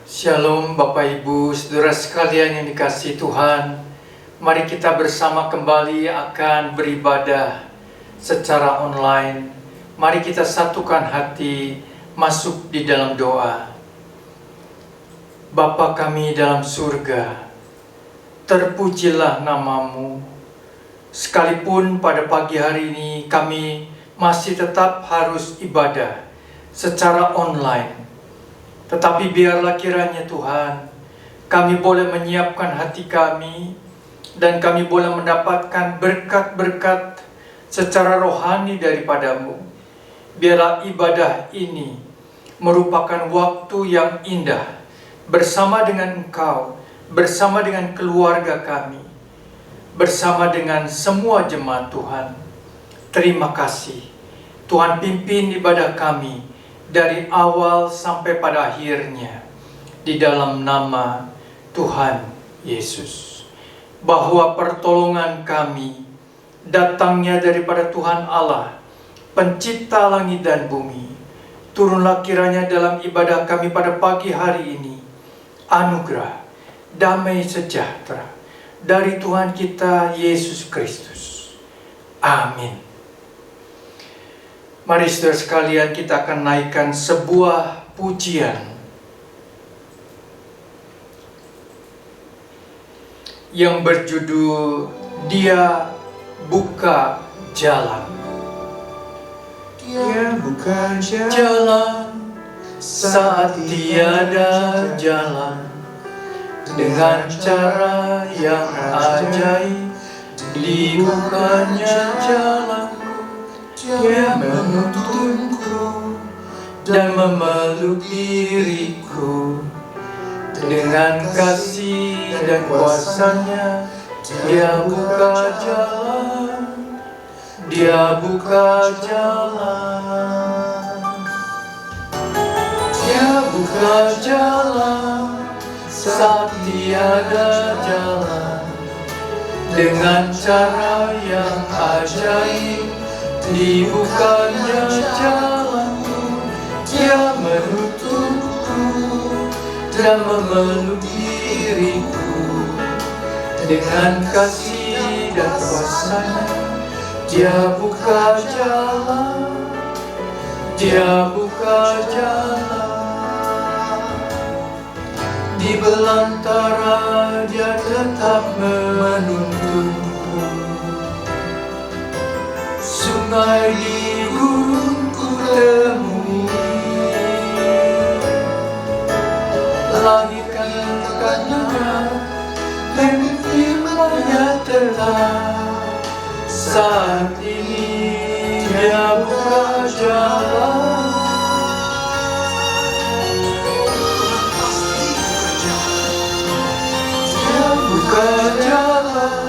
Shalom Bapak Ibu, saudara sekalian yang dikasihi Tuhan. Mari kita bersama kembali akan beribadah secara online. Mari kita satukan hati, masuk di dalam doa. Bapa kami dalam surga, terpujilah namamu. Sekalipun pada pagi hari ini kami masih tetap harus ibadah secara online, tetapi biarlah kiranya Tuhan, kami boleh menyiapkan hati kami dan kami boleh mendapatkan berkat-berkat secara rohani daripadamu. Biarlah ibadah ini merupakan waktu yang indah bersama dengan Engkau, bersama dengan keluarga kami, bersama dengan semua jemaat Tuhan. Terima kasih Tuhan, pimpin ibadah kami dari awal sampai pada akhirnya di dalam nama Tuhan Yesus. Bahwa pertolongan kami datangnya daripada Tuhan Allah, pencipta langit dan bumi. Turunlah kiranya dalam ibadah kami pada pagi hari ini anugerah, damai sejahtera dari Tuhan kita Yesus Kristus. Amin. Mari saudara sekalian, kita akan naikkan sebuah pujian yang berjudul Dia Buka Jalan. Dia buka Jalan saat tiada jalan, dengan cara yang ajaib dibukanya jalan. Dia menuntunku dan memeluk diriku, dengan kasih dan kuasanya Dia buka jalan. Dia buka jalan. Dia buka jalan saat tiada jalan, dengan cara yang ajaib dibukanya jalanku. Dia menutupku dan memeluk diriku, dengan kasih dan kuasanya Dia buka jalan. Dia buka jalan. Di belantara Dia tetap menuntunku. Sungai di gurun ku temui, langitkan kakinya dan firman-Nya tetap. Saat ini Dia buka jalan. Dia buka jalan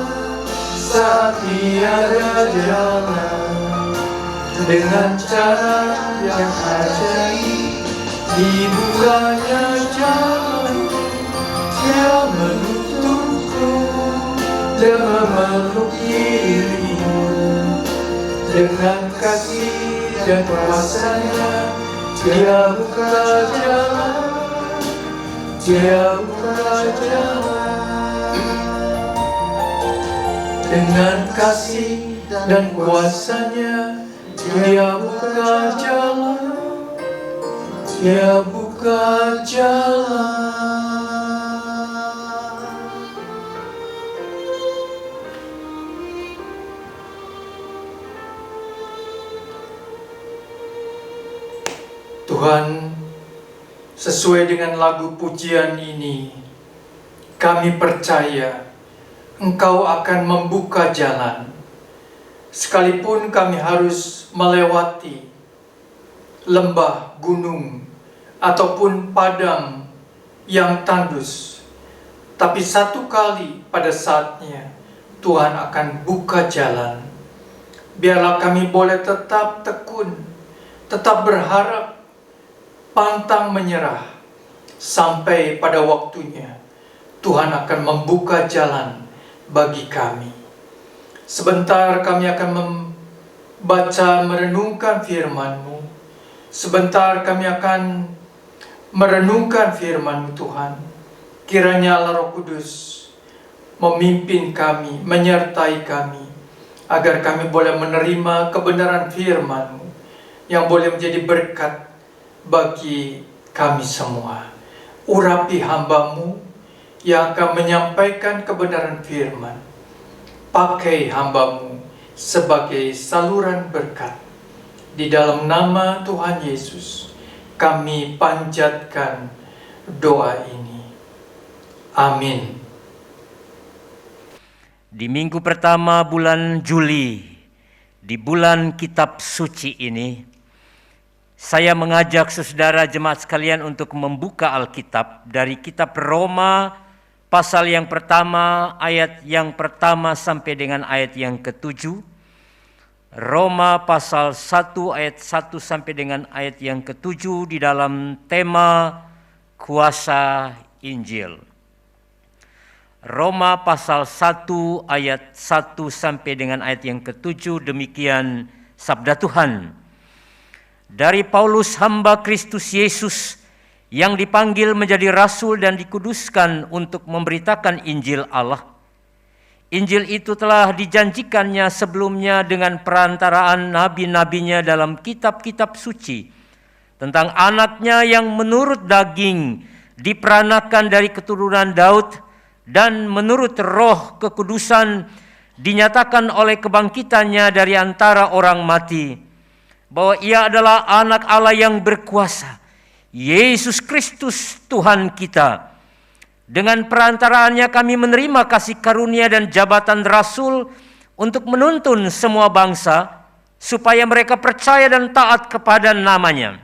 saat tiada jalan, dengan cara yang ajaib dibukanya jalan. Dia menutupku dan memeluk dirimu, dengan kasih dan kuasanya Dia buka jalan. Dia buka jalan. Dengan kasih dan kuasanya Dia buka jalan. Dia buka jalan. Tuhan, sesuai dengan lagu pujian ini, kami percaya Engkau akan membuka jalan. Sekalipun kami harus melewati lembah, gunung, ataupun padang yang tandus, tapi satu kali pada saatnya Tuhan akan buka jalan. Biarlah kami boleh tetap tekun, tetap berharap, pantang menyerah, sampai pada waktunya Tuhan akan membuka jalan bagi kami. Sebentar kami akan membaca, merenungkan firman-Mu. Sebentar kami akan merenungkan firman-Mu Tuhan. Kiranya Allah Roh Kudus memimpin kami, menyertai kami, agar kami boleh menerima kebenaran firman-Mu yang boleh menjadi berkat bagi kami semua. Urapi hamba-Mu yang akan menyampaikan kebenaran firman. Pakai hamba-Mu sebagai saluran berkat. Di dalam nama Tuhan Yesus, kami panjatkan doa ini. Amin. Di minggu pertama bulan Juli, di bulan kitab suci ini, saya mengajak saudara jemaat sekalian untuk membuka Alkitab dari kitab Roma pasal yang pertama, ayat yang pertama sampai dengan ayat yang ke-7. Roma pasal 1 ayat 1 sampai dengan ayat yang ke-7 di dalam tema kuasa Injil. Roma pasal 1 ayat 1 sampai dengan ayat yang ke-7, demikian sabda Tuhan. Dari Paulus hamba Kristus Yesus yang dipanggil menjadi rasul dan dikuduskan untuk memberitakan Injil Allah. Injil itu telah dijanjikannya sebelumnya dengan perantaraan nabi-nabinya dalam kitab-kitab suci tentang anaknya yang menurut daging diperanakan dari keturunan Daud dan menurut roh kekudusan dinyatakan oleh kebangkitannya dari antara orang mati, bahwa ia adalah anak Allah yang berkuasa, Yesus Kristus Tuhan kita. Dengan perantaraannya kami menerima kasih karunia dan jabatan rasul untuk menuntun semua bangsa, supaya mereka percaya dan taat kepada namanya.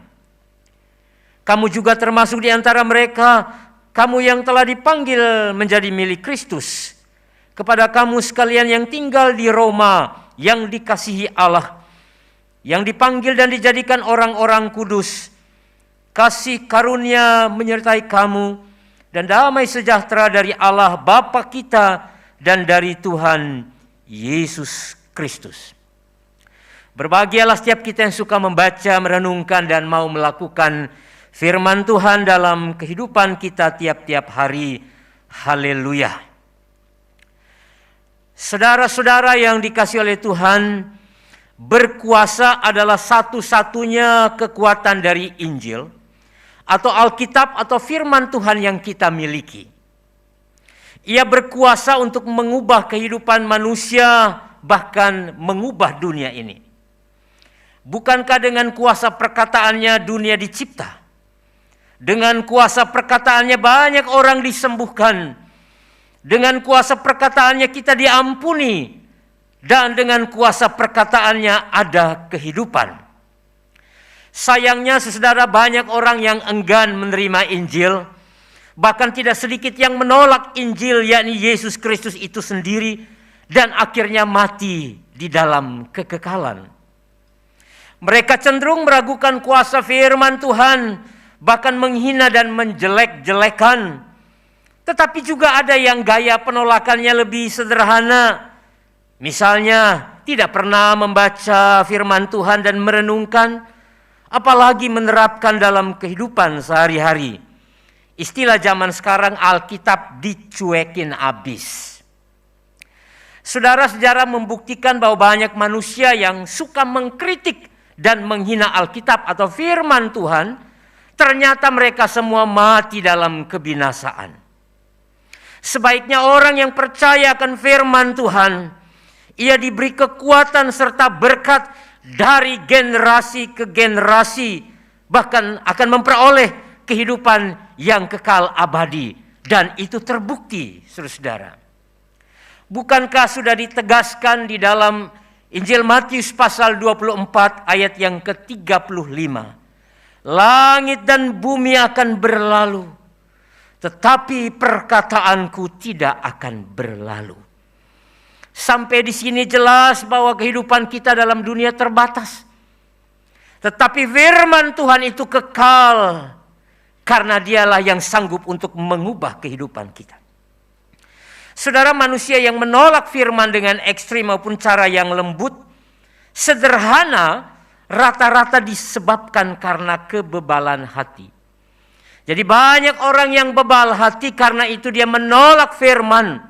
Kamu juga termasuk di antara mereka, kamu yang telah dipanggil menjadi milik Kristus. Kepada kamu sekalian yang tinggal di Roma, yang dikasihi Allah, yang dipanggil dan dijadikan orang-orang kudus, kasih karunia menyertai kamu, dan damai sejahtera dari Allah Bapa kita dan dari Tuhan Yesus Kristus. Berbahagialah setiap kita yang suka membaca, merenungkan, dan mau melakukan firman Tuhan dalam kehidupan kita tiap-tiap hari. Haleluya. Saudara-saudara yang dikasihi oleh Tuhan, berkuasa adalah satu-satunya kekuatan dari Injil atau Alkitab atau firman Tuhan yang kita miliki. Ia berkuasa untuk mengubah kehidupan manusia, bahkan mengubah dunia ini. Bukankah dengan kuasa perkataannya dunia dicipta? Dengan kuasa perkataannya banyak orang disembuhkan. Dengan kuasa perkataannya kita diampuni. Dan dengan kuasa perkataannya ada kehidupan. Sayangnya saudara, banyak orang yang enggan menerima Injil. Bahkan tidak sedikit yang menolak Injil, yakni Yesus Kristus itu sendiri. Dan akhirnya mati di dalam kekekalan. Mereka cenderung meragukan kuasa firman Tuhan, bahkan menghina dan menjelek-jelekan. Tetapi juga ada yang gaya penolakannya lebih sederhana. Misalnya tidak pernah membaca firman Tuhan dan merenungkan, apalagi menerapkan dalam kehidupan sehari-hari. Istilah zaman sekarang, Alkitab dicuekin habis. Saudara, sejarah membuktikan bahwa banyak manusia yang suka mengkritik dan menghina Alkitab atau firman Tuhan, ternyata mereka semua mati dalam kebinasaan. Sebaiknya orang yang percaya akan firman Tuhan, ia diberi kekuatan serta berkat dari generasi ke generasi, bahkan akan memperoleh kehidupan yang kekal abadi. Dan itu terbukti, saudara. Bukankah sudah ditegaskan di dalam Injil Matius pasal 24 ayat yang ke-35. Langit dan bumi akan berlalu, tetapi perkataanku tidak akan berlalu. Sampai di sini jelas bahwa kehidupan kita dalam dunia terbatas. Tetapi firman Tuhan itu kekal, karena dialah yang sanggup untuk mengubah kehidupan kita. Saudara, manusia yang menolak firman dengan ekstrim maupun cara yang lembut, sederhana, rata-rata disebabkan karena kebebalan hati. Jadi banyak orang yang bebal hati karena itu dia menolak firman.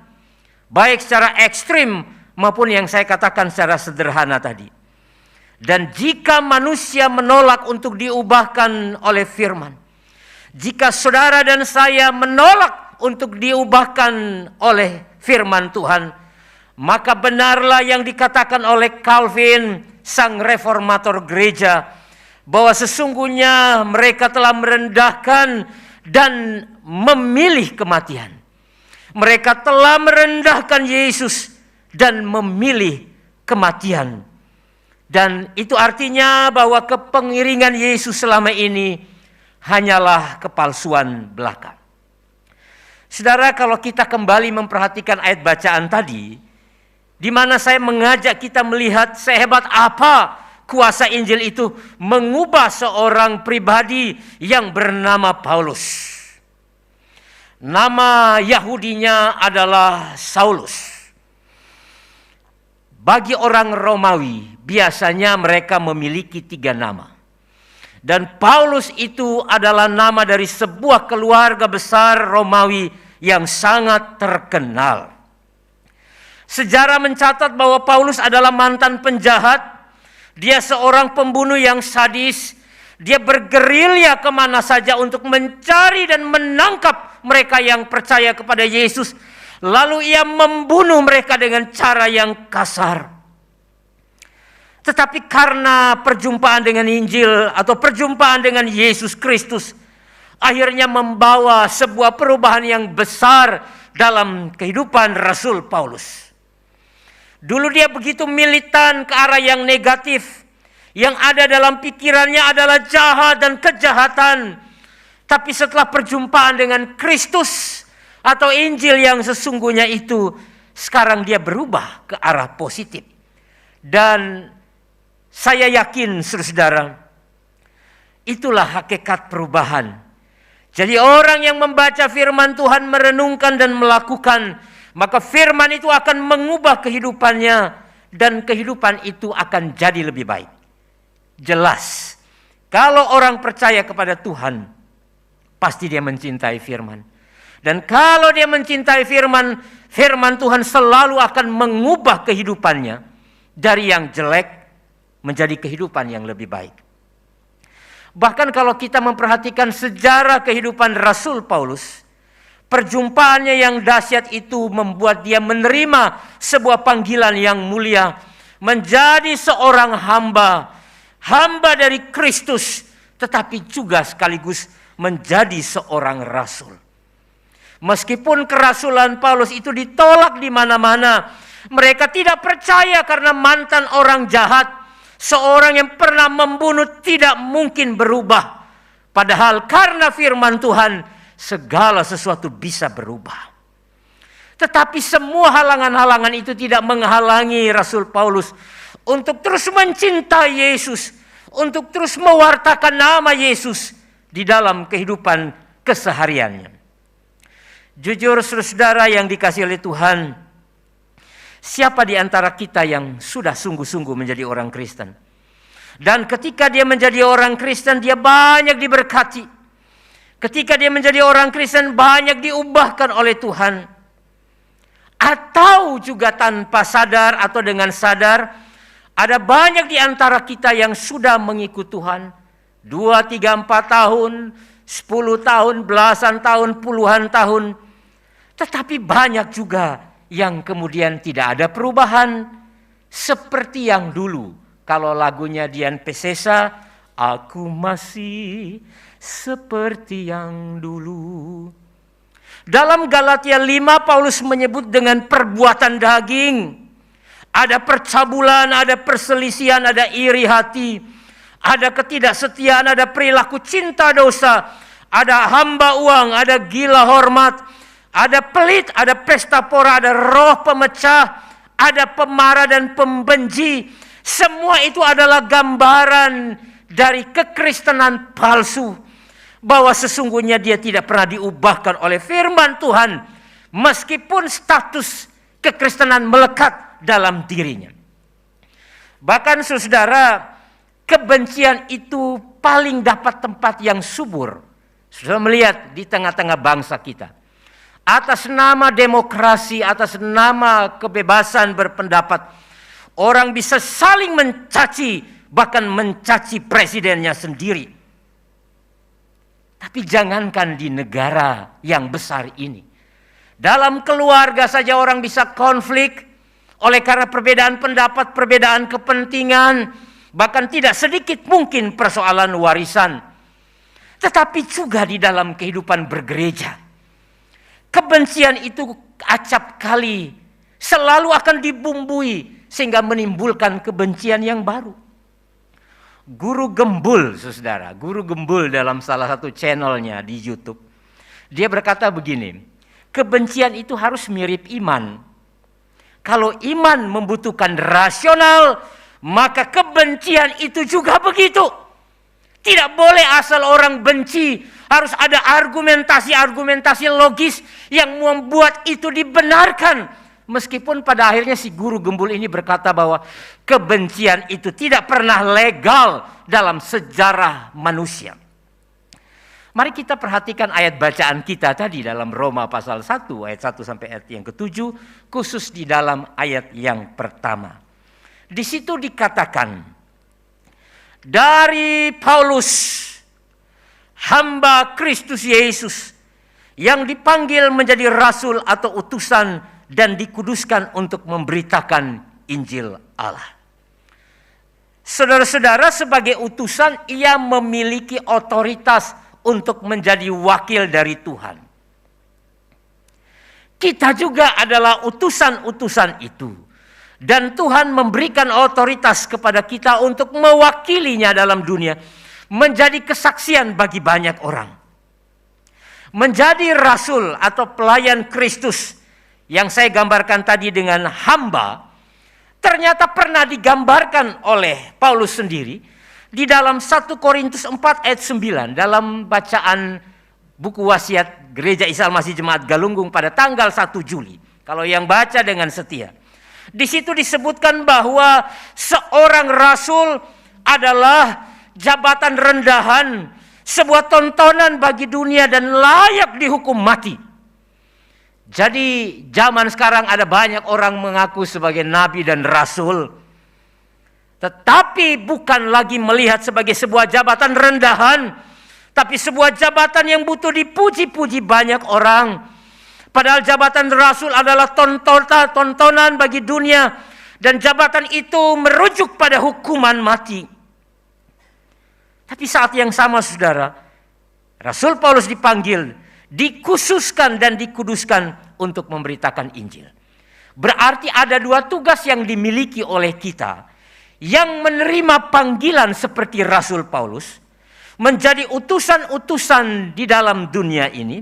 Baik secara ekstrim maupun yang saya katakan secara sederhana tadi. Dan jika manusia menolak untuk diubahkan oleh firman. Jika saudara dan saya menolak untuk diubahkan oleh firman Tuhan. Maka benarlah yang dikatakan oleh Calvin, sang reformator gereja, bahwa sesungguhnya mereka telah merendahkan dan memilih kematian. Mereka telah merendahkan Yesus dan memilih kematian. Dan itu artinya bahwa kepengiringan Yesus selama ini hanyalah kepalsuan belaka. Saudara, kalau kita kembali memperhatikan ayat bacaan tadi, di mana saya mengajak kita melihat sehebat apa kuasa Injil itu mengubah seorang pribadi yang bernama Paulus. Nama Yahudinya adalah Saulus. Bagi orang Romawi, biasanya mereka memiliki 3 nama. Dan Paulus itu adalah nama dari sebuah keluarga besar Romawi yang sangat terkenal. Sejarah mencatat bahwa Paulus adalah mantan penjahat. Dia seorang pembunuh yang sadis. Dia bergerilya kemana saja untuk mencari dan menangkap mereka yang percaya kepada Yesus. Lalu ia membunuh mereka dengan cara yang kasar. Tetapi karena perjumpaan dengan Injil atau perjumpaan dengan Yesus Kristus, akhirnya membawa sebuah perubahan yang besar dalam kehidupan Rasul Paulus. Dulu dia begitu militan ke arah yang negatif. Yang ada dalam pikirannya adalah jahat dan kejahatan. Tapi setelah perjumpaan dengan Kristus atau Injil yang sesungguhnya itu, sekarang dia berubah ke arah positif. Dan saya yakin saudara, itulah hakikat perubahan. Jadi orang yang membaca firman Tuhan, merenungkan dan melakukan, maka firman itu akan mengubah kehidupannya dan kehidupan itu akan jadi lebih baik. Jelas, kalau orang percaya kepada Tuhan, pasti dia mencintai firman. Dan kalau dia mencintai firman, firman Tuhan selalu akan mengubah kehidupannya dari yang jelek menjadi kehidupan yang lebih baik. Bahkan kalau kita memperhatikan sejarah kehidupan Rasul Paulus, perjumpaannya yang dahsyat itu membuat dia menerima sebuah panggilan yang mulia, menjadi seorang hamba dari Kristus, tetapi juga sekaligus menjadi seorang rasul. Meskipun kerasulan Paulus itu ditolak di mana-mana, mereka tidak percaya karena mantan orang jahat, seorang yang pernah membunuh tidak mungkin berubah. Padahal karena firman Tuhan, segala sesuatu bisa berubah. Tetapi semua halangan-halangan itu tidak menghalangi Rasul Paulus untuk terus mencintai Yesus, untuk terus mewartakan nama Yesus di dalam kehidupan kesehariannya. Jujur saudara yang dikasihi oleh Tuhan, siapa di antara kita yang sudah sungguh-sungguh menjadi orang Kristen? Dan ketika dia menjadi orang Kristen, dia banyak diberkati. Ketika dia menjadi orang Kristen, banyak diubahkan oleh Tuhan. Atau juga tanpa sadar atau dengan sadar, ada banyak di antara kita yang sudah mengikut Tuhan. 2, 3, 4 tahun, 10 tahun, belasan tahun, puluhan tahun. Tetapi banyak juga yang kemudian tidak ada perubahan. Seperti yang dulu. Kalau lagunya Dian Pesesa, aku masih seperti yang dulu. Dalam Galatia 5, Paulus menyebut dengan perbuatan daging. Ada percabulan, ada perselisihan, ada iri hati, ada ketidaksetiaan, ada perilaku cinta dosa, ada hamba uang, ada gila hormat, ada pelit, ada pesta pora, ada roh pemecah, ada pemarah dan pembenci. Semua itu adalah gambaran dari kekristenan palsu. Bahwa sesungguhnya dia tidak pernah diubahkan oleh firman Tuhan. Meskipun status kekristenan melekat dalam dirinya. Bahkan saudara, kebencian itu paling dapat tempat yang subur Sudah melihat di tengah-tengah bangsa kita, atas nama demokrasi, atas nama kebebasan berpendapat, orang bisa saling mencaci, bahkan mencaci presidennya sendiri. Tapi jangankan di negara yang besar ini, dalam keluarga saja orang bisa konflik oleh karena perbedaan pendapat, perbedaan kepentingan, bahkan tidak sedikit mungkin persoalan warisan. Tetapi juga di dalam kehidupan bergereja, kebencian itu acap kali selalu akan dibumbui sehingga menimbulkan kebencian yang baru. Guru Gembul, saudara, Guru Gembul dalam salah satu channelnya di YouTube, dia berkata begini, kebencian itu harus mirip iman. Kalau iman membutuhkan rasional, maka kebencian itu juga begitu. Tidak boleh asal orang benci, harus ada argumentasi-argumentasi logis yang membuat itu dibenarkan. Meskipun pada akhirnya si Guru Gembul ini berkata bahwa kebencian itu tidak pernah legal dalam sejarah manusia. Mari kita perhatikan ayat bacaan kita tadi dalam Roma pasal 1 ayat 1 sampai ayat yang ke-7, khusus di dalam ayat yang pertama. Di situ dikatakan, dari Paulus, hamba Kristus Yesus, yang dipanggil menjadi rasul atau utusan dan dikuduskan untuk memberitakan Injil Allah. Saudara-saudara, sebagai utusan ia memiliki otoritas untuk menjadi wakil dari Tuhan. Kita juga adalah utusan-utusan itu. Dan Tuhan memberikan otoritas kepada kita untuk mewakilinya dalam dunia. Menjadi kesaksian bagi banyak orang. Menjadi rasul atau pelayan Kristus yang saya gambarkan tadi dengan hamba, ternyata pernah digambarkan oleh Paulus sendiri di dalam 1 Korintus 4 ayat 9 dalam bacaan buku wasiat Gereja Isa Al-Masih Jemaat Galunggung pada tanggal 1 Juli. Kalau yang baca dengan setia. Di situ disebutkan bahwa seorang rasul adalah jabatan rendahan, sebuah tontonan bagi dunia dan layak dihukum mati. Jadi zaman sekarang ada banyak orang mengaku sebagai nabi dan rasul, tetapi bukan lagi melihat sebagai sebuah jabatan rendahan, tapi sebuah jabatan yang butuh dipuji-puji banyak orang. Padahal jabatan rasul adalah tontonan bagi dunia, dan jabatan itu merujuk pada hukuman mati. Tapi saat yang sama, saudara, Rasul Paulus dipanggil, dikhususkan dan dikuduskan untuk memberitakan Injil. Berarti ada dua tugas yang dimiliki oleh kita yang menerima panggilan seperti Rasul Paulus, menjadi utusan-utusan di dalam dunia ini,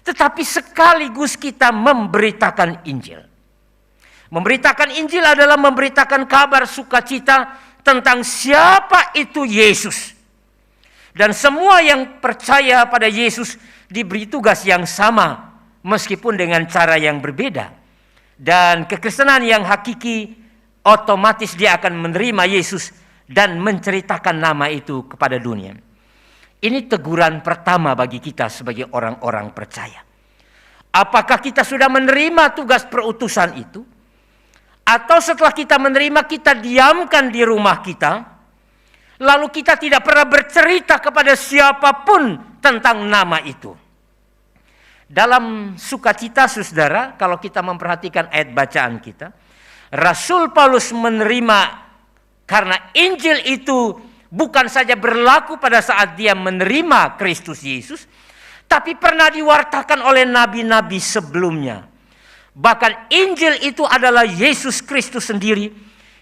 tetapi sekaligus kita memberitakan Injil. Memberitakan Injil adalah memberitakan kabar sukacita tentang siapa itu Yesus. Dan semua yang percaya pada Yesus diberi tugas yang sama, meskipun dengan cara yang berbeda. Dan kekristenan yang hakiki, otomatis dia akan menerima Yesus dan menceritakan nama itu kepada dunia. Ini teguran pertama bagi kita sebagai orang-orang percaya. Apakah kita sudah menerima tugas perutusan itu? Atau setelah kita menerima, kita diamkan di rumah kita, lalu kita tidak pernah bercerita kepada siapapun tentang nama itu? Dalam sukacita, saudara, kalau kita memperhatikan ayat bacaan kita, Rasul Paulus menerima karena Injil itu bukan saja berlaku pada saat dia menerima Kristus Yesus, tapi pernah diwartakan oleh nabi-nabi sebelumnya. Bahkan Injil itu adalah Yesus Kristus sendiri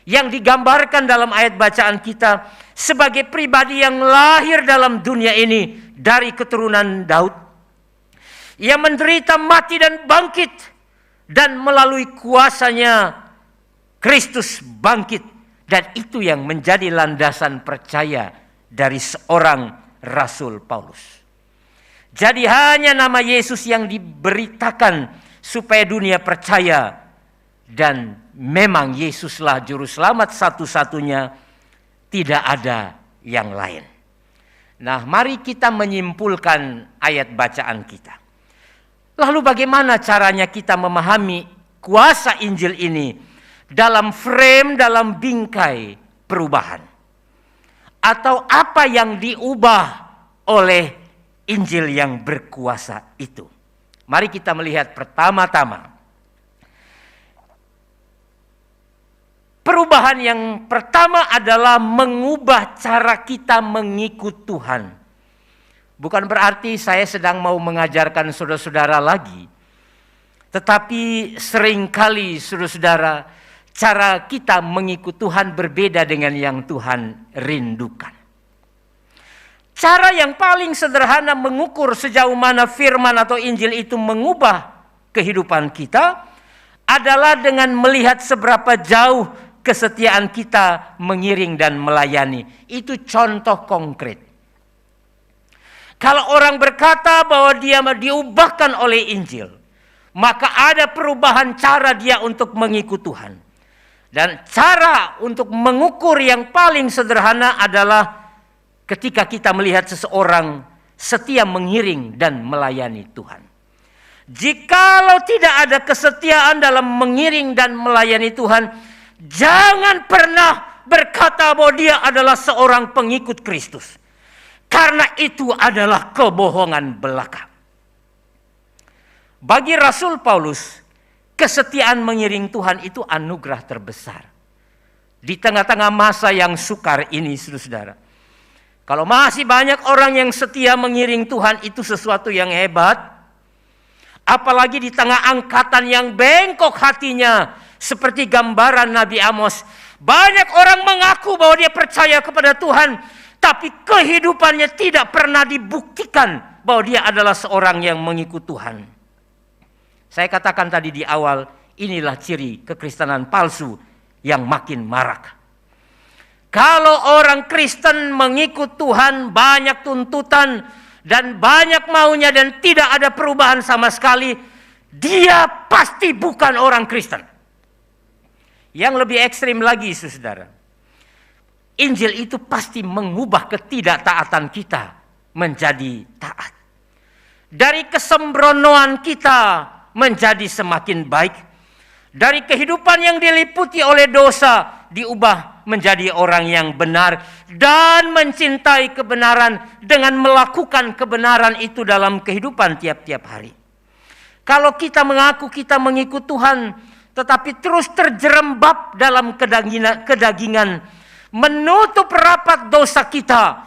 yang digambarkan dalam ayat bacaan kita sebagai pribadi yang lahir dalam dunia ini dari keturunan Daud, yang menderita, mati dan bangkit, dan melalui kuasanya Kristus bangkit. Dan itu yang menjadi landasan percaya dari seorang Rasul Paulus. Jadi hanya nama Yesus yang diberitakan supaya dunia percaya, dan memang Yesuslah juru selamat satu-satunya, tidak ada yang lain. Nah, mari kita menyimpulkan ayat bacaan kita. Lalu bagaimana caranya kita memahami kuasa Injil ini dalam frame, dalam bingkai perubahan? Atau apa yang diubah oleh Injil yang berkuasa itu? Mari kita melihat pertama-tama. Perubahan yang pertama adalah mengubah cara kita mengikut Tuhan. Bukan berarti saya sedang mau mengajarkan saudara-saudara lagi. Tetapi seringkali saudara-saudara, cara kita mengikut Tuhan berbeda dengan yang Tuhan rindukan. Cara yang paling sederhana mengukur sejauh mana firman atau Injil itu mengubah kehidupan kita adalah dengan melihat seberapa jauh kesetiaan kita mengiring dan melayani. Itu contoh konkret. Kalau orang berkata bahwa dia diubahkan oleh Injil, maka ada perubahan cara dia untuk mengikut Tuhan. Dan cara untuk mengukur yang paling sederhana adalah ketika kita melihat seseorang setia mengiring dan melayani Tuhan. Jikalau tidak ada kesetiaan dalam mengiring dan melayani Tuhan, jangan pernah berkata bahwa dia adalah seorang pengikut Kristus. Karena itu adalah kebohongan belaka. Bagi Rasul Paulus, kesetiaan mengiring Tuhan itu anugerah terbesar. Di tengah-tengah masa yang sukar ini, saudara-saudara. Kalau masih banyak orang yang setia mengiring Tuhan, itu sesuatu yang hebat. Apalagi di tengah angkatan yang bengkok hatinya, seperti gambaran Nabi Amos. Banyak orang mengaku bahwa dia percaya kepada Tuhan, tapi kehidupannya tidak pernah dibuktikan bahwa dia adalah seorang yang mengikut Tuhan. Saya katakan tadi di awal, inilah ciri kekristenan palsu yang makin marak. Kalau orang Kristen mengikut Tuhan, banyak tuntutan dan banyak maunya dan tidak ada perubahan sama sekali, dia pasti bukan orang Kristen. Yang lebih ekstrim lagi, saudara, Injil itu pasti mengubah ketidaktaatan kita menjadi taat. Dari kesembronoan kita menjadi semakin baik. Dari kehidupan yang diliputi oleh dosa diubah menjadi orang yang benar dan mencintai kebenaran dengan melakukan kebenaran itu dalam kehidupan tiap-tiap hari. Kalau kita mengaku kita mengikut Tuhan tetapi terus terjerembab dalam kedagingan, menutup rapat dosa kita,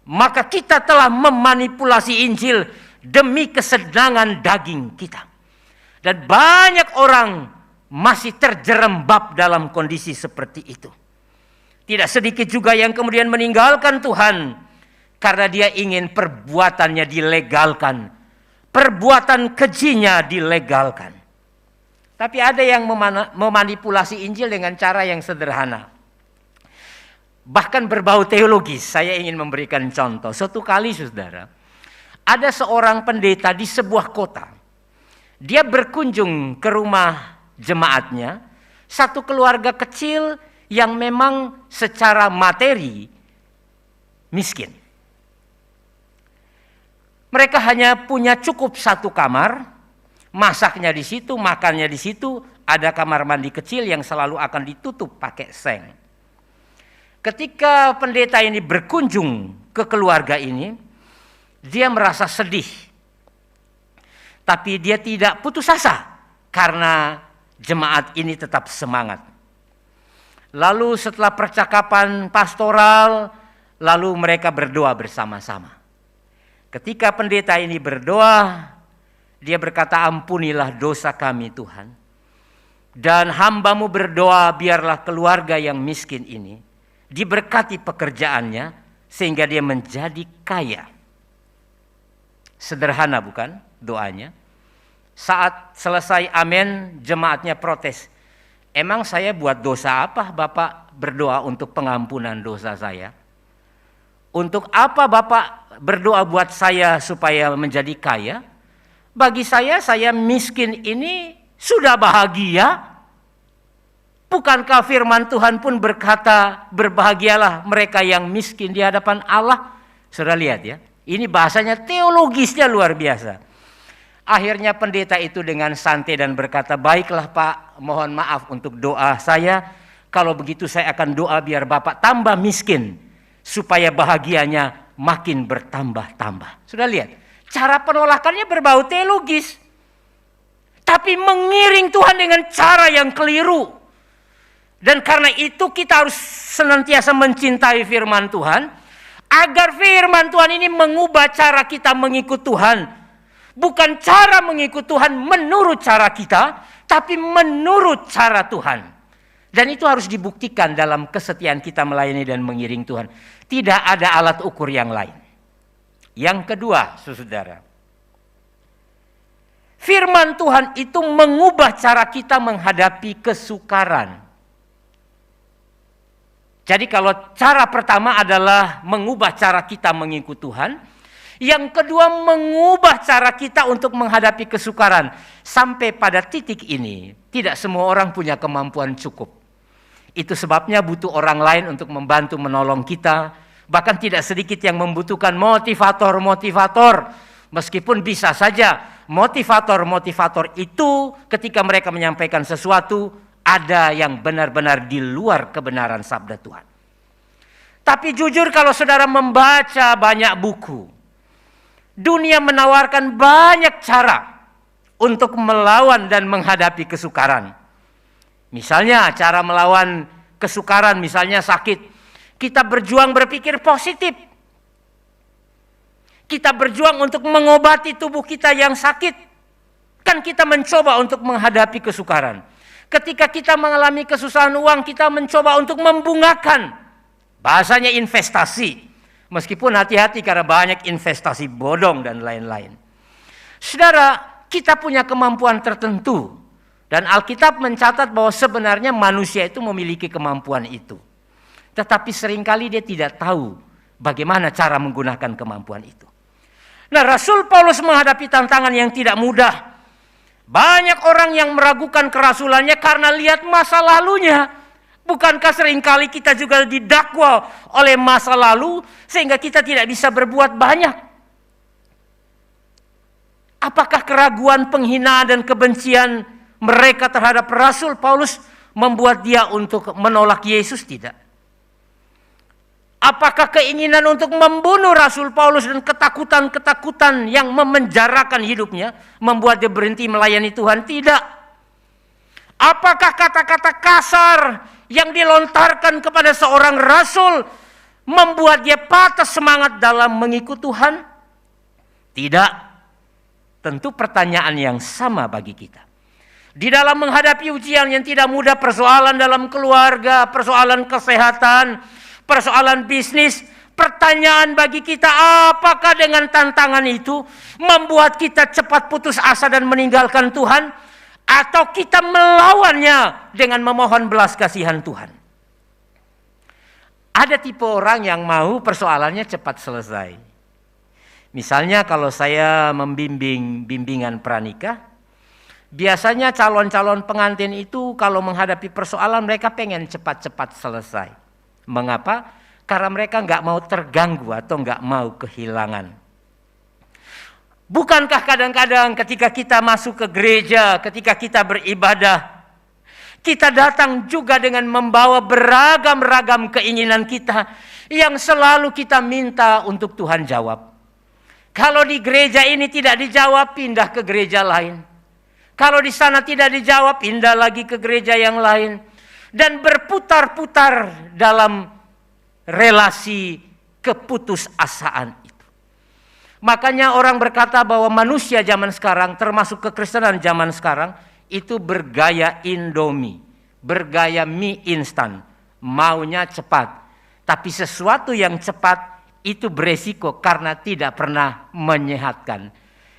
maka kita telah memanipulasi Injil demi kesenangan daging kita. Dan banyak orang masih terjerembab dalam kondisi seperti itu. Tidak sedikit juga yang kemudian meninggalkan Tuhan karena dia ingin perbuatannya dilegalkan, perbuatan kejinya dilegalkan. Tapi ada yang memanipulasi Injil dengan cara yang sederhana, bahkan berbau teologis. Saya ingin memberikan contoh. Suatu kali, saudara, ada seorang pendeta di sebuah kota. Dia berkunjung ke rumah jemaatnya, satu keluarga kecil yang memang secara materi miskin. Mereka hanya punya cukup satu kamar, masaknya di situ, makannya di situ, ada kamar mandi kecil yang selalu akan ditutup pakai seng. Ketika pendeta ini berkunjung ke keluarga ini, dia merasa sedih. Tapi dia tidak putus asa karena jemaat ini tetap semangat. Lalu setelah percakapan pastoral, lalu mereka berdoa bersama-sama. Ketika pendeta ini berdoa, dia berkata, "Ampunilah dosa kami Tuhan. Dan hamba-Mu berdoa biarlah keluarga yang miskin ini diberkati pekerjaannya sehingga dia menjadi kaya." Sederhana bukan doanya? Saat selesai amin, jemaatnya protes. "Emang saya buat dosa apa Bapak berdoa untuk pengampunan dosa saya? Untuk apa Bapak berdoa buat saya supaya menjadi kaya? Bagi saya miskin ini sudah bahagia. Bukankah firman Tuhan pun berkata, berbahagialah mereka yang miskin di hadapan Allah?" Saudara lihat ya, Ini bahasanya teologisnya luar biasa. Akhirnya pendeta itu dengan santai dan berkata, baiklah Pak, mohon maaf untuk doa saya. Kalau begitu saya akan doa biar Bapak tambah miskin, supaya bahagianya makin bertambah-tambah. Sudah lihat, cara penolakannya berbau teologis. Tapi mengiring Tuhan dengan cara yang keliru. Dan karena itu kita harus senantiasa mencintai firman Tuhan. Agar firman Tuhan ini mengubah cara kita mengikut Tuhan. Bukan cara mengikut Tuhan menurut cara kita, tapi menurut cara Tuhan. Dan itu harus dibuktikan dalam kesetiaan kita melayani dan mengiring Tuhan. Tidak ada alat ukur yang lain. Yang kedua, saudara, firman Tuhan itu mengubah cara kita menghadapi kesukaran. Jadi kalau cara pertama adalah mengubah cara kita mengikut Tuhan, yang kedua mengubah cara kita untuk menghadapi kesukaran. Sampai pada titik ini, tidak semua orang punya kemampuan cukup. Itu sebabnya butuh orang lain untuk membantu menolong kita. Bahkan tidak sedikit yang membutuhkan motivator-motivator. Meskipun bisa saja motivator-motivator itu ketika mereka menyampaikan sesuatu, ada yang benar-benar di luar kebenaran sabda Tuhan. Tapi jujur kalau saudara membaca banyak buku, dunia menawarkan banyak cara untuk melawan dan menghadapi kesukaran. Misalnya cara melawan kesukaran, misalnya sakit. Kita berjuang berpikir positif. Kita berjuang untuk mengobati tubuh kita yang sakit. Kan kita mencoba untuk menghadapi kesukaran. Ketika kita mengalami kesusahan uang, kita mencoba untuk membungakan. Bahasanya investasi. Meskipun hati-hati karena banyak investasi bodong dan lain-lain. Saudara, kita punya kemampuan tertentu. Dan Alkitab mencatat bahwa sebenarnya manusia itu memiliki kemampuan itu. Tetapi seringkali dia tidak tahu bagaimana cara menggunakan kemampuan itu. Nah, Rasul Paulus menghadapi tantangan yang tidak mudah. Banyak orang yang meragukan kerasulannya karena lihat masa lalunya. Bukankah seringkali kita juga didakwa oleh masa lalu sehingga kita tidak bisa berbuat banyak? Apakah keraguan, penghinaan dan kebencian mereka terhadap Rasul Paulus membuat dia untuk menolak Yesus? Tidak. Apakah keinginan untuk membunuh Rasul Paulus dan ketakutan-ketakutan yang memenjarakan hidupnya membuat dia berhenti melayani Tuhan? Tidak. Apakah kata-kata kasar yang dilontarkan kepada seorang rasul membuat dia patah semangat dalam mengikut Tuhan? Tidak. Tentu pertanyaan yang sama bagi kita. Di dalam menghadapi ujian yang tidak mudah, persoalan dalam keluarga, persoalan kesehatan, persoalan bisnis, pertanyaan bagi kita, apakah dengan tantangan itu membuat kita cepat putus asa dan meninggalkan Tuhan? Atau kita melawannya dengan memohon belas kasihan Tuhan? Ada tipe orang yang mau persoalannya cepat selesai. Misalnya kalau saya membimbing bimbingan pranikah, biasanya calon-calon pengantin itu kalau menghadapi persoalan mereka pengen cepat-cepat selesai. Mengapa? Karena mereka nggak mau terganggu atau nggak mau kehilangan. Bukankah kadang-kadang ketika kita masuk ke gereja, ketika kita beribadah, kita datang juga dengan membawa beragam-ragam keinginan kita yang selalu kita minta untuk Tuhan jawab. Kalau di gereja ini tidak dijawab, pindah ke gereja lain. Kalau di sana tidak dijawab, pindah lagi ke gereja yang lain. Dan berputar-putar dalam relasi keputusasaan. Makanya orang berkata bahwa manusia zaman sekarang, termasuk kekristenan zaman sekarang, itu bergaya Indomie, bergaya mie instan, maunya cepat. Tapi sesuatu yang cepat itu beresiko karena tidak pernah menyehatkan.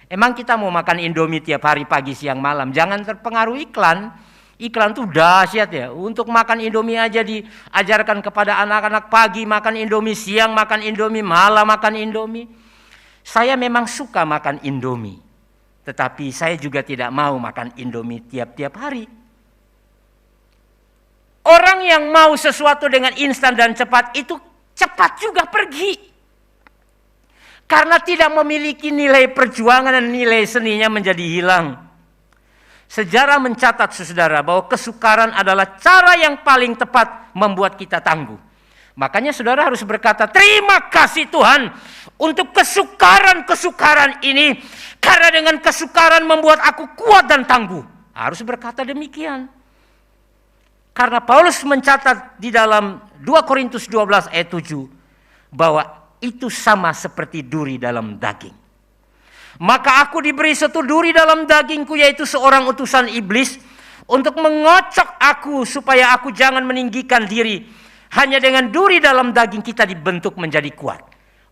Emang kita mau makan Indomie tiap hari pagi, siang, malam? Jangan terpengaruh iklan. Iklan tuh dahsyat ya. Untuk makan Indomie aja diajarkan kepada anak-anak, pagi makan Indomie, siang makan Indomie, malam makan Indomie. Saya memang suka makan Indomie, tetapi saya juga tidak mau makan Indomie tiap-tiap hari. Orang yang mau sesuatu dengan instan dan cepat itu cepat juga pergi. Karena tidak memiliki nilai perjuangan dan nilai seninya menjadi hilang. Sejarah mencatat saudara bahwa kesukaran adalah cara yang paling tepat membuat kita tangguh. Makanya saudara harus berkata, terima kasih Tuhan untuk kesukaran-kesukaran ini. Karena dengan kesukaran membuat aku kuat dan tangguh. Harus berkata demikian. Karena Paulus mencatat di dalam 2 Korintus 12 ayat 7 bahwa itu sama seperti duri dalam daging. Maka aku diberi satu duri dalam dagingku, yaitu seorang utusan iblis, untuk mengocok aku supaya aku jangan meninggikan diri. Hanya dengan duri dalam daging kita dibentuk menjadi kuat.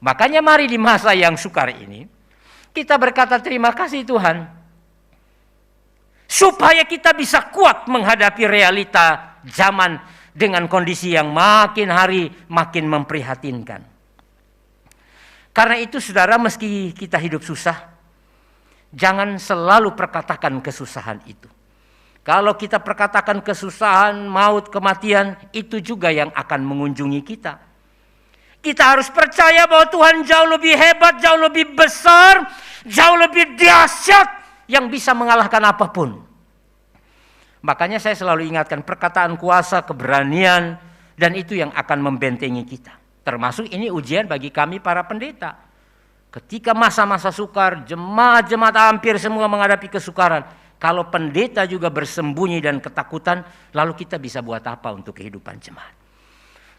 Makanya mari di masa yang sukar ini, kita berkata terima kasih Tuhan. Supaya kita bisa kuat menghadapi realita zaman dengan kondisi yang makin hari makin memprihatinkan. Karena itu saudara, meski kita hidup susah, jangan selalu perkatakan kesusahan itu. Kalau kita perkatakan kesusahan, maut, kematian, itu juga yang akan mengunjungi kita. Kita harus percaya bahwa Tuhan jauh lebih hebat, jauh lebih besar, jauh lebih dahsyat yang bisa mengalahkan apapun. Makanya saya selalu ingatkan perkataan kuasa, keberanian, dan itu yang akan membentengi kita. Termasuk ini ujian bagi kami para pendeta. Ketika masa-masa sukar, jemaat-jemaat hampir semua menghadapi kesukaran. Kalau pendeta juga bersembunyi dan ketakutan, lalu kita bisa buat apa untuk kehidupan jemaat?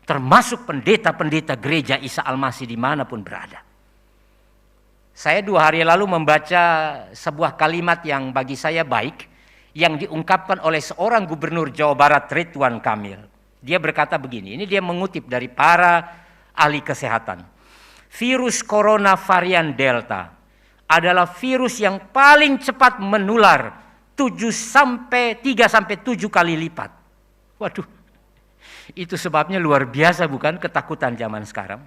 Termasuk pendeta-pendeta gereja Isa Al-Masih dimanapun berada. Saya 2 hari lalu membaca sebuah kalimat yang bagi saya baik, yang diungkapkan oleh seorang gubernur Jawa Barat, Ridwan Kamil. Dia berkata begini, ini dia mengutip dari para ahli kesehatan. Virus corona varian Delta adalah virus yang paling cepat menular 3-7 kali lipat. Waduh, itu sebabnya luar biasa bukan ketakutan zaman sekarang.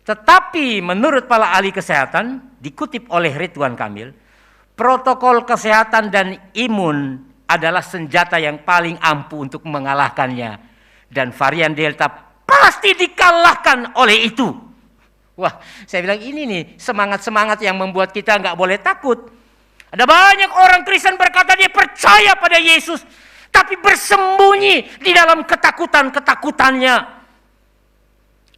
Tetapi menurut para ahli kesehatan, dikutip oleh Ridwan Kamil, protokol kesehatan dan imun adalah senjata yang paling ampuh untuk mengalahkannya. Dan varian Delta pasti dikalahkan oleh itu. Wah, saya bilang ini nih semangat-semangat yang membuat kita nggak boleh takut. Ada banyak orang Kristen berkata dia percaya pada Yesus, tapi bersembunyi di dalam ketakutan-ketakutannya.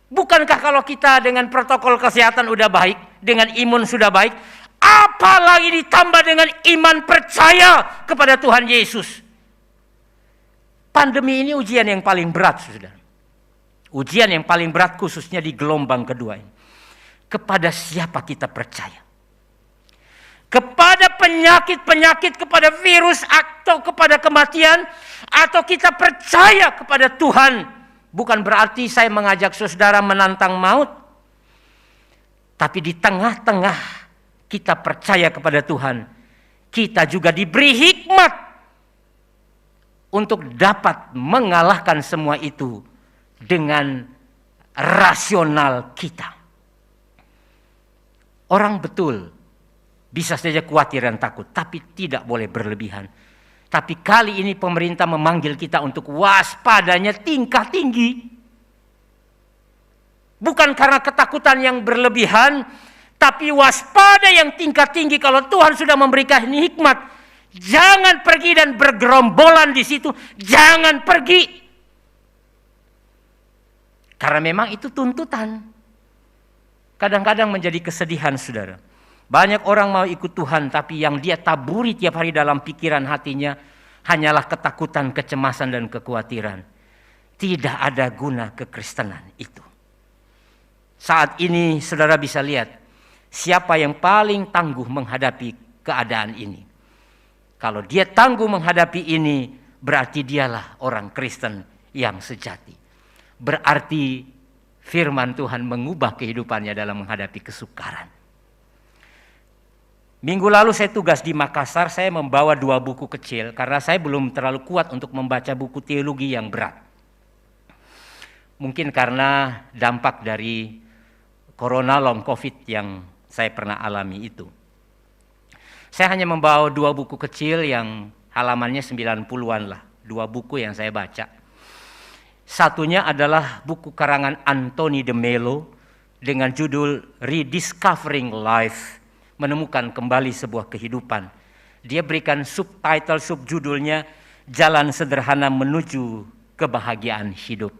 Bukankah kalau kita dengan protokol kesehatan udah baik, dengan imun sudah baik, apalagi ditambah dengan iman percaya kepada Tuhan Yesus. Pandemi ini ujian yang paling berat, saudara. Ujian yang paling berat khususnya di gelombang kedua ini. Kepada siapa kita percaya? Kepada penyakit-penyakit, kepada virus, atau kepada kematian, atau kita percaya kepada Tuhan? Bukan berarti saya mengajak saudara menantang maut, tapi di tengah-tengah kita percaya kepada Tuhan, kita juga diberi hikmat untuk dapat mengalahkan semua itu dengan rasional kita. Orang betul bisa saja khawatir dan takut, tapi tidak boleh berlebihan. Tapi kali ini pemerintah memanggil kita untuk waspadanya tingkah tinggi. Bukan karena ketakutan yang berlebihan, tapi waspada yang tingkat tinggi. Kalau Tuhan sudah memberikan hikmat, jangan pergi dan bergerombolan di situ. Jangan pergi. Karena memang itu tuntutan. Kadang-kadang menjadi kesedihan, saudara. Banyak orang mau ikut Tuhan, tapi yang dia taburi tiap hari dalam pikiran hatinya hanyalah ketakutan, kecemasan, dan kekhawatiran. Tidak ada guna kekristenan itu. Saat ini saudara bisa lihat siapa yang paling tangguh menghadapi keadaan ini. Kalau dia tangguh menghadapi ini, berarti dialah orang Kristen yang sejati. Berarti firman Tuhan mengubah kehidupannya dalam menghadapi kesukaran. Minggu lalu saya tugas di Makassar, saya membawa 2 buku kecil karena saya belum terlalu kuat untuk membaca buku teologi yang berat. Mungkin karena dampak dari corona long covid yang saya pernah alami itu. Saya hanya membawa 2 buku kecil yang halamannya 90-an lah, 2 buku yang saya baca. Satunya adalah buku karangan Anthony de Mello, dengan judul Rediscovering Life, menemukan kembali sebuah kehidupan. Dia berikan subtitle, subjudulnya Jalan Sederhana Menuju Kebahagiaan Hidup.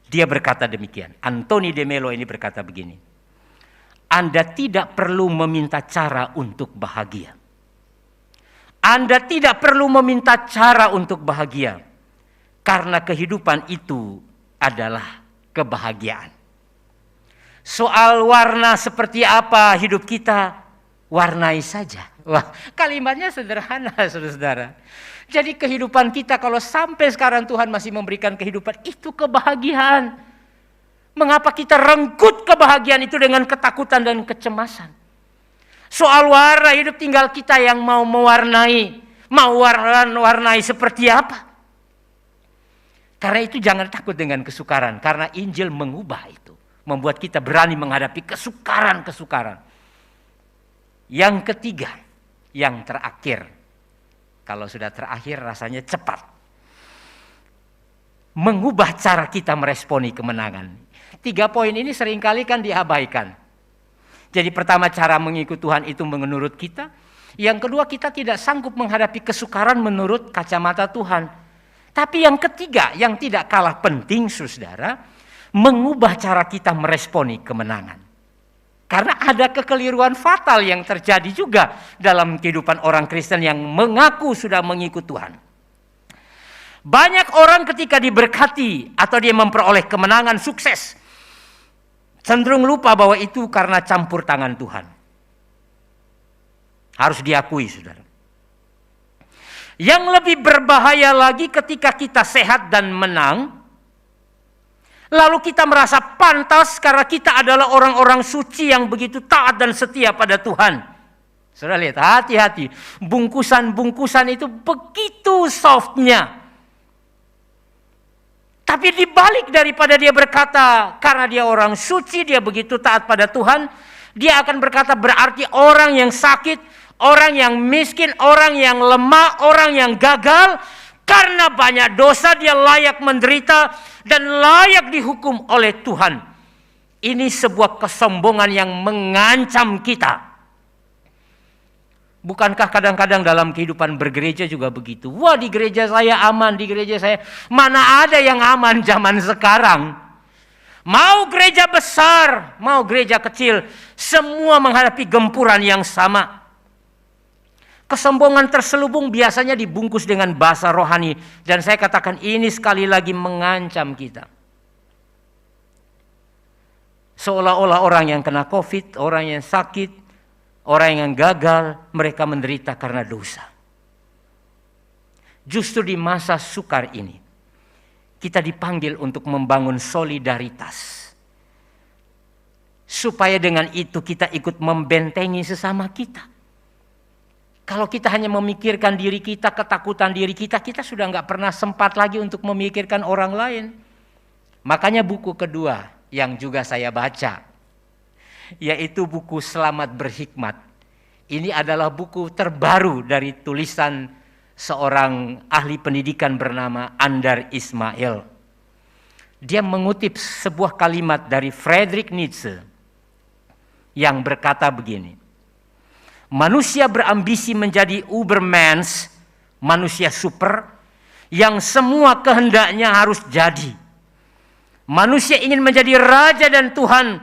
Dia berkata demikian, Anthony de Mello ini berkata begini, Anda tidak perlu meminta cara untuk bahagia. Anda tidak perlu meminta cara untuk bahagia, karena kehidupan itu adalah kebahagiaan. Soal warna seperti apa hidup kita, warnai saja. Wah, kalimatnya sederhana, saudara-saudara. Jadi kehidupan kita kalau sampai sekarang Tuhan masih memberikan kehidupan, itu kebahagiaan. Mengapa kita renggut kebahagiaan itu dengan ketakutan dan kecemasan? Soal warna hidup tinggal kita yang mau mewarnai. Mau warnai seperti apa? Karena itu jangan takut dengan kesukaran. Karena Injil mengubah itu. Membuat kita berani menghadapi kesukaran-kesukaran. Yang ketiga, yang terakhir. Kalau sudah terakhir rasanya cepat. Mengubah cara kita meresponi kemenangan. 3 poin ini seringkali kan diabaikan. Jadi pertama, cara mengikut Tuhan itu menurut kita. Yang kedua, kita tidak sanggup menghadapi kesukaran menurut kacamata Tuhan. Tapi yang ketiga, yang tidak kalah penting, saudara, mengubah cara kita meresponi kemenangan. Karena ada kekeliruan fatal yang terjadi juga dalam kehidupan orang Kristen yang mengaku sudah mengikut Tuhan. Banyak orang ketika diberkati atau dia memperoleh kemenangan, sukses, cenderung lupa bahwa itu karena campur tangan Tuhan. Harus diakui, saudara. Yang lebih berbahaya lagi ketika kita sehat dan menang, lalu kita merasa pantas karena kita adalah orang-orang suci yang begitu taat dan setia pada Tuhan. Saudara lihat, hati-hati. Bungkusan-bungkusan itu begitu softnya. Tapi dibalik daripada dia berkata, karena dia orang suci, dia begitu taat pada Tuhan, dia akan berkata berarti orang yang sakit, orang yang miskin, orang yang lemah, orang yang gagal, karena banyak dosa dia layak menderita dan layak dihukum oleh Tuhan. Ini sebuah kesombongan yang mengancam kita. Bukankah kadang-kadang dalam kehidupan bergereja juga begitu? Wah, di gereja saya aman, di gereja saya. Mana ada yang aman zaman sekarang? Mau gereja besar, mau gereja kecil, semua menghadapi gempuran yang sama. Kesombongan terselubung biasanya dibungkus dengan bahasa rohani. Dan saya katakan ini sekali lagi mengancam kita. Seolah-olah orang yang kena COVID, orang yang sakit, orang yang gagal, mereka menderita karena dosa. Justru di masa sukar ini, kita dipanggil untuk membangun solidaritas. Supaya dengan itu kita ikut membentengi sesama kita. Kalau kita hanya memikirkan diri kita, ketakutan diri kita, kita sudah nggak pernah sempat lagi untuk memikirkan orang lain. Makanya buku kedua yang juga saya baca, yaitu buku Selamat Berhikmat. Ini adalah buku terbaru dari tulisan seorang ahli pendidikan bernama Andar Ismail. Dia mengutip sebuah kalimat dari Friedrich Nietzsche yang berkata begini, manusia berambisi menjadi Ubermensch, manusia super, yang semua kehendaknya harus jadi. Manusia ingin menjadi raja dan Tuhan,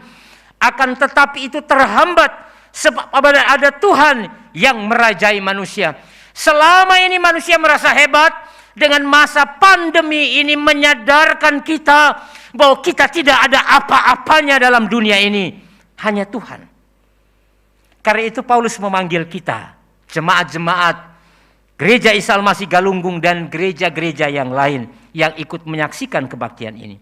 akan tetapi itu terhambat sebab ada Tuhan yang merajai manusia. Selama ini manusia merasa hebat, dengan masa pandemi ini menyadarkan kita bahwa kita tidak ada apa-apanya dalam dunia ini, hanya Tuhan. Karena itu Paulus memanggil kita, jemaat-jemaat Gereja Isa Almasih Galunggung dan gereja-gereja yang lain yang ikut menyaksikan kebaktian ini.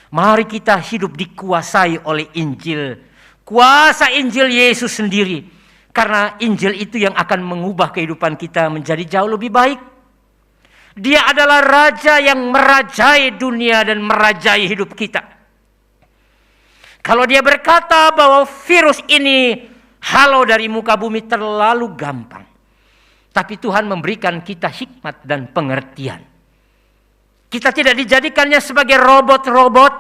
Mari kita hidup dikuasai oleh Injil. Kuasa Injil Yesus sendiri. Karena Injil itu yang akan mengubah kehidupan kita menjadi jauh lebih baik. Dia adalah Raja yang merajai dunia dan merajai hidup kita. Kalau dia berkata bahwa virus ini halau dari muka bumi, terlalu gampang. Tapi Tuhan memberikan kita hikmat dan pengertian. Kita tidak dijadikannya sebagai robot-robot,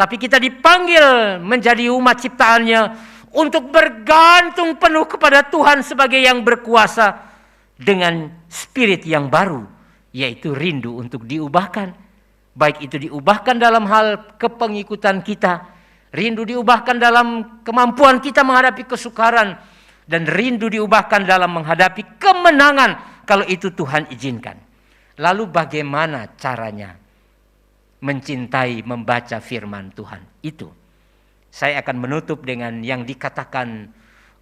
Tapi kita dipanggil menjadi umat ciptaannya untuk bergantung penuh kepada Tuhan sebagai yang berkuasa dengan spirit yang baru, yaitu rindu untuk diubahkan. Baik itu diubahkan dalam hal kepengikutan kita, rindu diubahkan dalam kemampuan kita menghadapi kesukaran, dan rindu diubahkan dalam menghadapi kemenangan kalau itu Tuhan izinkan. Lalu bagaimana caranya mencintai, membaca firman Tuhan itu? Saya akan menutup dengan yang dikatakan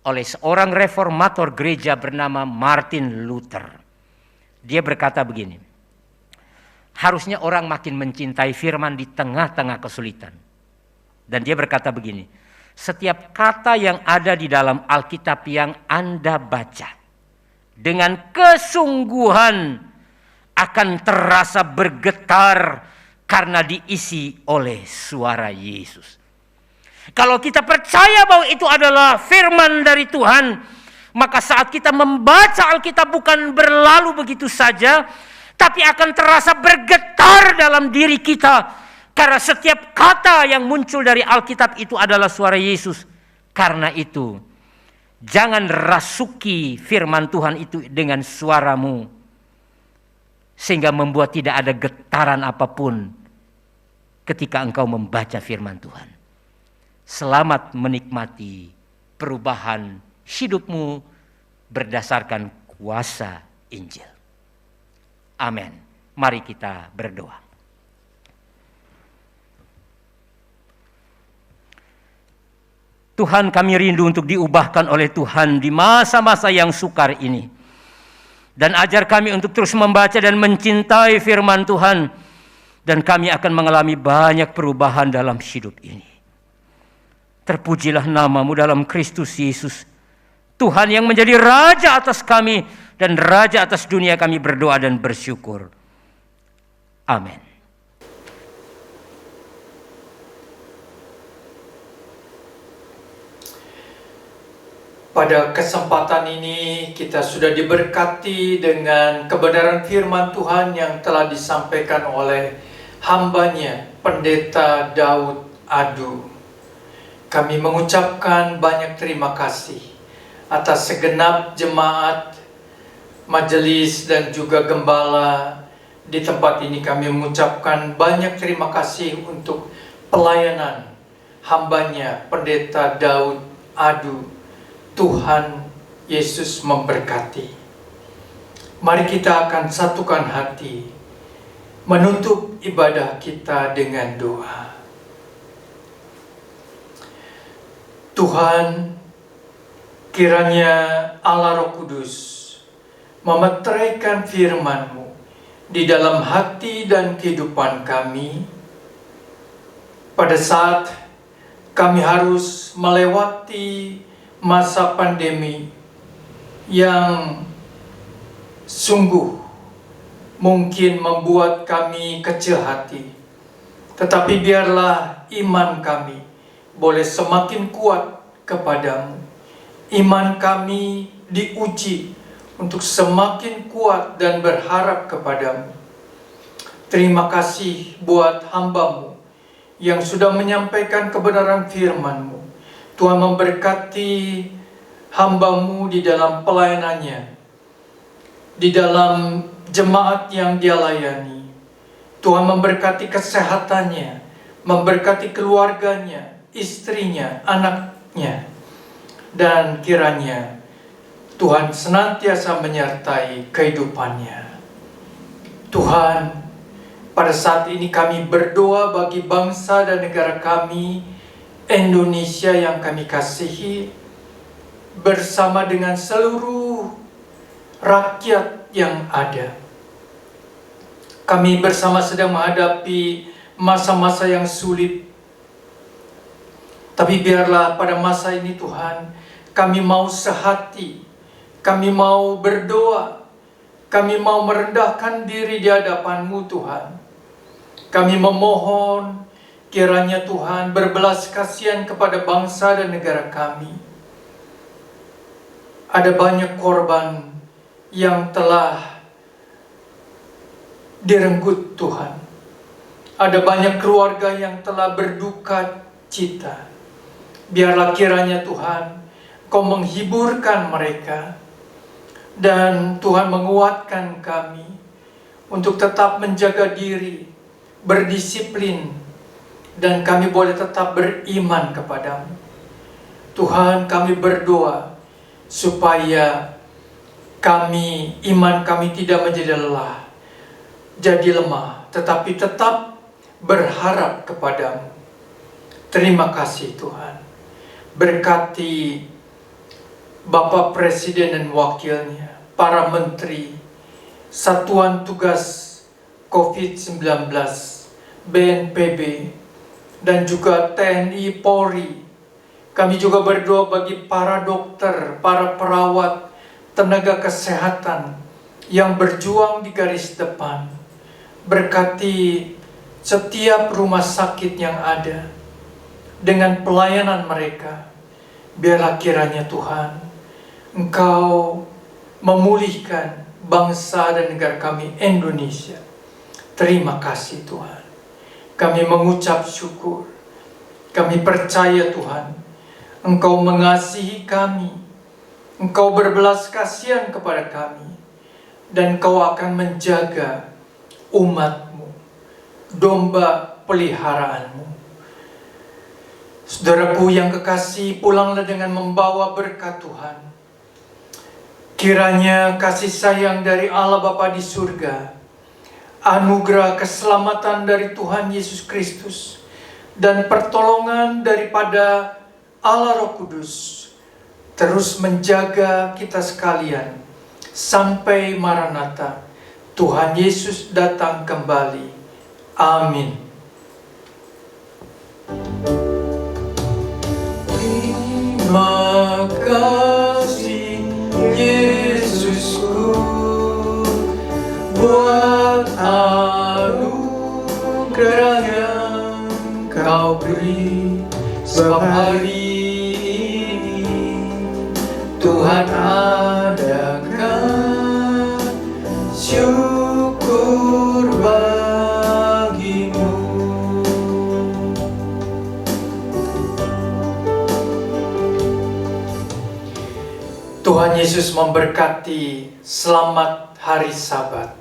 oleh seorang reformator gereja bernama Martin Luther. Dia berkata begini, harusnya orang makin mencintai firman di tengah-tengah kesulitan. Dan dia berkata begini, setiap kata yang ada di dalam Alkitab yang Anda baca dengan kesungguhan akan terasa bergetar karena diisi oleh suara Yesus. Kalau kita percaya bahwa itu adalah firman dari Tuhan, maka saat kita membaca Alkitab bukan berlalu begitu saja, tapi akan terasa bergetar dalam diri kita. Karena setiap kata yang muncul dari Alkitab itu adalah suara Yesus. Karena itu, jangan rasuki firman Tuhan itu dengan suaramu, sehingga membuat tidak ada getaran apapun ketika engkau membaca firman Tuhan. Selamat menikmati perubahan hidupmu berdasarkan kuasa Injil. Amin. Mari kita berdoa. Tuhan, kami rindu untuk diubahkan oleh Tuhan di masa-masa yang sukar ini. Dan ajar kami untuk terus membaca dan mencintai firman Tuhan. Dan kami akan mengalami banyak perubahan dalam hidup ini. Terpujilah namamu dalam Kristus Yesus. Tuhan yang menjadi Raja atas kami dan Raja atas dunia, kami berdoa dan bersyukur. Amin. Pada kesempatan ini kita sudah diberkati dengan kebenaran firman Tuhan yang telah disampaikan oleh hambanya, Pendeta Daud Adu. Kami mengucapkan banyak terima kasih atas segenap jemaat, majelis dan juga gembala di tempat ini. Kami mengucapkan banyak terima kasih untuk pelayanan hambanya, Pendeta Daud Adu. Tuhan Yesus memberkati. Mari kita akan satukan hati, menutup ibadah kita dengan doa. Tuhan, kiranya Allah Roh Kudus memeteraikan firman-Mu di dalam hati dan kehidupan kami pada saat kami harus melewati masa pandemi yang sungguh mungkin membuat kami kecil hati. Tetapi biarlah iman kami boleh semakin kuat kepadamu. Iman kami diuji untuk semakin kuat dan berharap kepadamu. Terima kasih buat hamba-Mu yang sudah menyampaikan kebenaran firman-Mu. Tuhan memberkati hamba-Mu di dalam pelayanannya, di dalam jemaat yang Dia layani. Tuhan memberkati kesehatannya, memberkati keluarganya, istrinya, anaknya, dan kiranya Tuhan senantiasa menyertai kehidupannya. Tuhan, pada saat ini kami berdoa bagi bangsa dan negara kami, Indonesia yang kami kasihi, bersama dengan seluruh rakyat yang ada. Kami bersama sedang menghadapi masa-masa yang sulit. Tapi biarlah pada masa ini Tuhan, kami mau sehati, kami mau berdoa, kami mau merendahkan diri di hadapan-Mu Tuhan. Kami memohon kiranya Tuhan berbelas kasihan kepada bangsa dan negara kami. Ada banyak korban yang telah direnggut Tuhan. Ada banyak keluarga yang telah berduka cita. Biarlah kiranya Tuhan, Kau menghiburkan mereka, dan Tuhan menguatkan kami untuk tetap menjaga diri, berdisiplin, dan kami boleh tetap beriman kepadamu. Tuhan, kami berdoa supaya iman kami tidak menjadi lelah, jadi lemah, tetapi tetap berharap kepadamu. Terima kasih Tuhan. Berkati Bapak Presiden dan wakilnya, para menteri, Satuan Tugas COVID-19, BNPB, dan juga TNI Polri. Kami juga berdoa bagi para dokter, para perawat, tenaga kesehatan yang berjuang di garis depan. Berkati setiap rumah sakit yang ada dengan pelayanan mereka. Biarlah kiranya Tuhan, Engkau memulihkan bangsa dan negara kami Indonesia. Terima kasih Tuhan. Kami mengucap syukur. Kami percaya Tuhan, Engkau mengasihi kami. Engkau berbelas kasihan kepada kami. Dan Engkau akan menjaga umat-Mu, domba peliharaanmu. Saudaraku yang kekasih, pulanglah dengan membawa berkat Tuhan. Kiranya kasih sayang dari Allah Bapa di surga, anugerah keselamatan dari Tuhan Yesus Kristus, dan pertolongan daripada Allah Roh Kudus terus menjaga kita sekalian sampai Maranatha, Tuhan Yesus datang kembali. Amin. Terima kasih Yesusku buat anugerah yang Kau beri. Sebab hari ini Tuhan adakan syukur bagimu. Tuhan Yesus memberkati. Selamat hari Sabat.